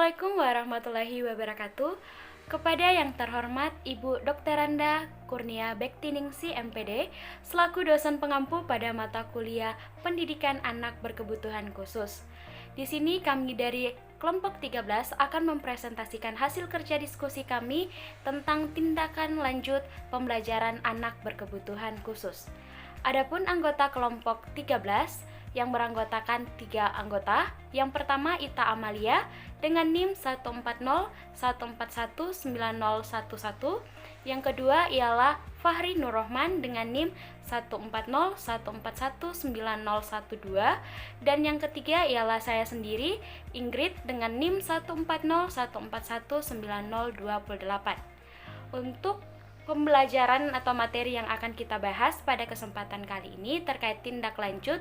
Assalamualaikum warahmatullahi wabarakatuh. Kepada yang terhormat Ibu Dr. Randa Kurnia Bektiningsi MPD selaku dosen pengampu pada mata kuliah Pendidikan Anak Berkebutuhan Khusus. Di sini kami dari kelompok 13 akan mempresentasikan hasil kerja diskusi kami tentang tindakan lanjut pembelajaran anak berkebutuhan khusus. Adapun anggota kelompok 13 yang beranggotakan 3 anggota. Yang pertama Ita Amalia dengan NIM 140141911. Yang kedua ialah Fahri Nur Rahman dengan NIM 140141912. Dan yang ketiga ialah saya sendiri, Ingrid dengan NIM 14014190028. Untuk pembelajaran atau materi yang akan kita bahas pada kesempatan kali ini terkait tindak lanjut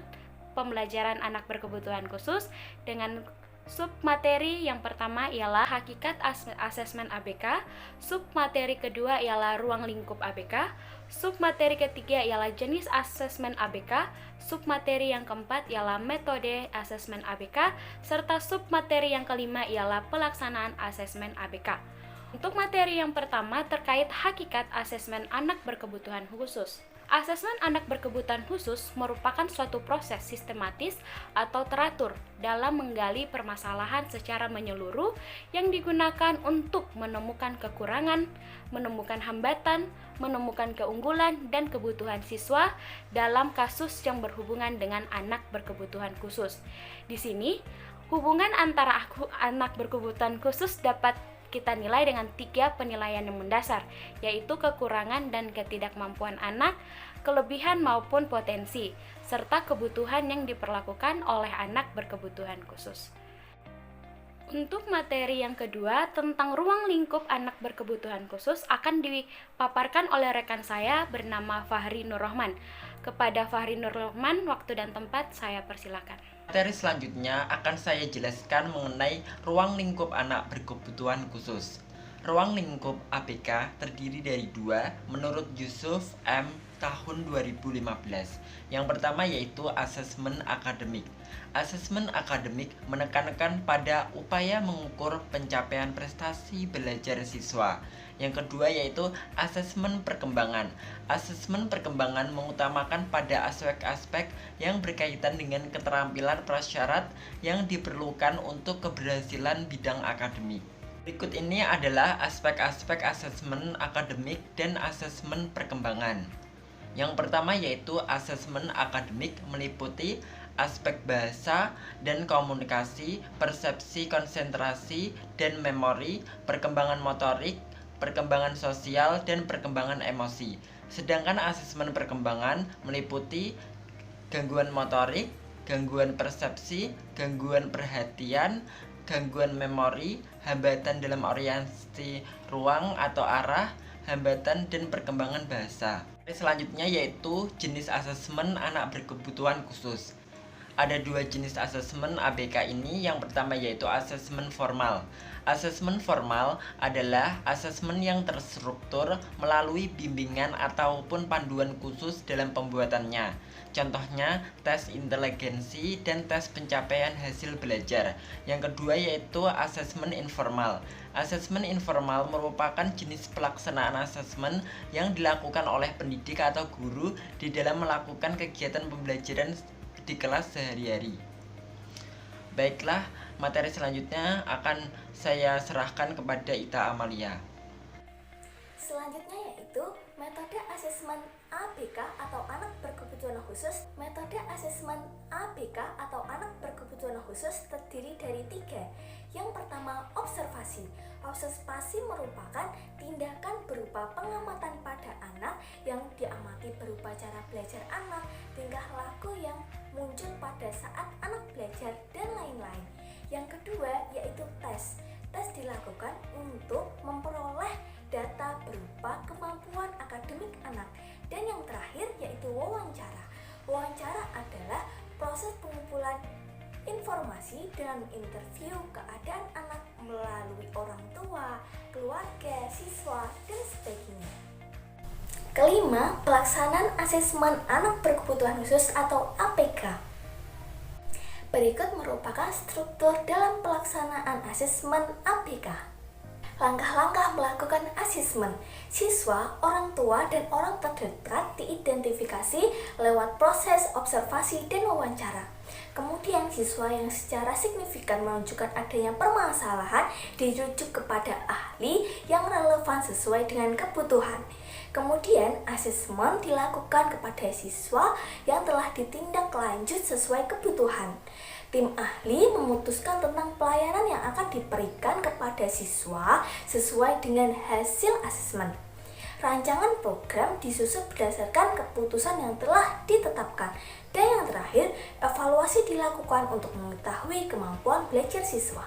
pembelajaran anak berkebutuhan khusus dengan submateri yang pertama ialah hakikat asesmen ABK, submateri kedua ialah ruang lingkup ABK, submateri ketiga ialah jenis asesmen ABK, submateri yang keempat ialah metode asesmen ABK, serta submateri yang kelima ialah pelaksanaan asesmen ABK. Untuk materi yang pertama terkait hakikat asesmen anak berkebutuhan khusus. Asesmen anak berkebutuhan khusus merupakan suatu proses sistematis atau teratur dalam menggali permasalahan secara menyeluruh yang digunakan untuk menemukan kekurangan, menemukan hambatan, menemukan keunggulan dan kebutuhan siswa dalam kasus yang berhubungan dengan anak berkebutuhan khusus. Di sini, hubungan antara anak berkebutuhan khusus dapat kita nilai dengan 3 penilaian yang mendasar, yaitu kekurangan dan ketidakmampuan anak, kelebihan maupun potensi, serta kebutuhan yang diperlakukan oleh anak berkebutuhan khusus. Untuk materi yang kedua tentang ruang lingkup anak berkebutuhan khusus akan dipaparkan oleh rekan saya bernama Fahri Nur Rahman. Kepada Fahri Nur Rahman, waktu dan tempat saya persilakan. Materi selanjutnya akan saya jelaskan mengenai ruang lingkup anak berkebutuhan khusus. Ruang lingkup ABK terdiri dari 2 menurut Yusuf M. tahun 2015. Yang pertama yaitu asesmen akademik. Asesmen akademik menekankan pada upaya mengukur pencapaian prestasi belajar siswa. Yang kedua yaitu asesmen perkembangan. Asesmen perkembangan mengutamakan pada aspek-aspek yang berkaitan dengan keterampilan prasyarat yang diperlukan untuk keberhasilan bidang akademik. Berikut ini adalah aspek-aspek asesmen akademik dan asesmen perkembangan. Yang pertama yaitu asesmen akademik meliputi aspek bahasa dan komunikasi, persepsi konsentrasi dan memori, perkembangan motorik, perkembangan sosial, dan perkembangan emosi. Sedangkan asesmen perkembangan meliputi gangguan motorik, gangguan persepsi, gangguan perhatian, gangguan memori, hambatan dalam orientasi ruang atau arah, hambatan dan perkembangan bahasa. Selanjutnya yaitu jenis asesmen anak berkebutuhan khusus. Ada 2 jenis asesmen ABK ini. Yang pertama yaitu asesmen formal. Asesmen formal adalah asesmen yang terstruktur melalui bimbingan ataupun panduan khusus dalam pembuatannya. Contohnya tes inteligensi dan tes pencapaian hasil belajar. Yang kedua yaitu asesmen informal. Asesmen informal merupakan jenis pelaksanaan asesmen yang dilakukan oleh pendidik atau guru di dalam melakukan kegiatan pembelajaran di kelas sehari-hari. Baiklah, materi selanjutnya akan saya serahkan kepada Ita Amalia. Selanjutnya yaitu metode asesmen ABK atau anak berkebutuhan khusus. Metode asesmen ABK atau anak berkebutuhan khusus terdiri dari 3. Yang pertama, observasi. Observasi merupakan tindakan berupa pengamatan pada anak yang diamati berupa cara belajar anak, tingkah laku yang muncul pada saat anak belajar, dan lain-lain. Yang kedua yaitu tes. Tes dilakukan untuk memperoleh data berupa kemampuan akademik anak. Dan yang terakhir yaitu wawancara. Wawancara adalah proses pengumpulan informasi dengan interview keadaan anak melalui orang tua, keluarga, siswa, dan sebagainya. Kelima, pelaksanaan asesmen anak berkebutuhan khusus atau APK. Berikut merupakan struktur dalam pelaksanaan asesmen ABK. Langkah-langkah melakukan asesmen. Siswa, orang tua, dan orang terdekat diidentifikasi lewat proses observasi dan wawancara. Kemudian siswa yang secara signifikan menunjukkan adanya permasalahan dirujuk kepada ahli yang relevan sesuai dengan kebutuhan. Kemudian asesmen dilakukan kepada siswa yang telah ditindaklanjut sesuai kebutuhan. Tim ahli memutuskan tentang pelayanan yang akan diberikan kepada siswa sesuai dengan hasil asesmen. Rancangan program disusun berdasarkan keputusan yang telah ditetapkan. Dan yang terakhir, evaluasi dilakukan untuk mengetahui kemampuan belajar siswa.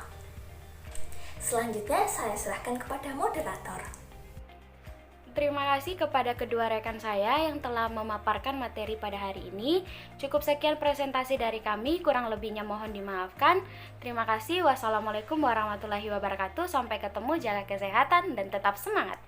Selanjutnya, saya serahkan kepada moderator. Terima kasih kepada kedua rekan saya yang telah memaparkan materi pada hari ini. Cukup sekian presentasi dari kami, kurang lebihnya mohon dimaafkan. Terima kasih. Wassalamualaikum warahmatullahi wabarakatuh. Sampai ketemu, jaga kesehatan dan tetap semangat.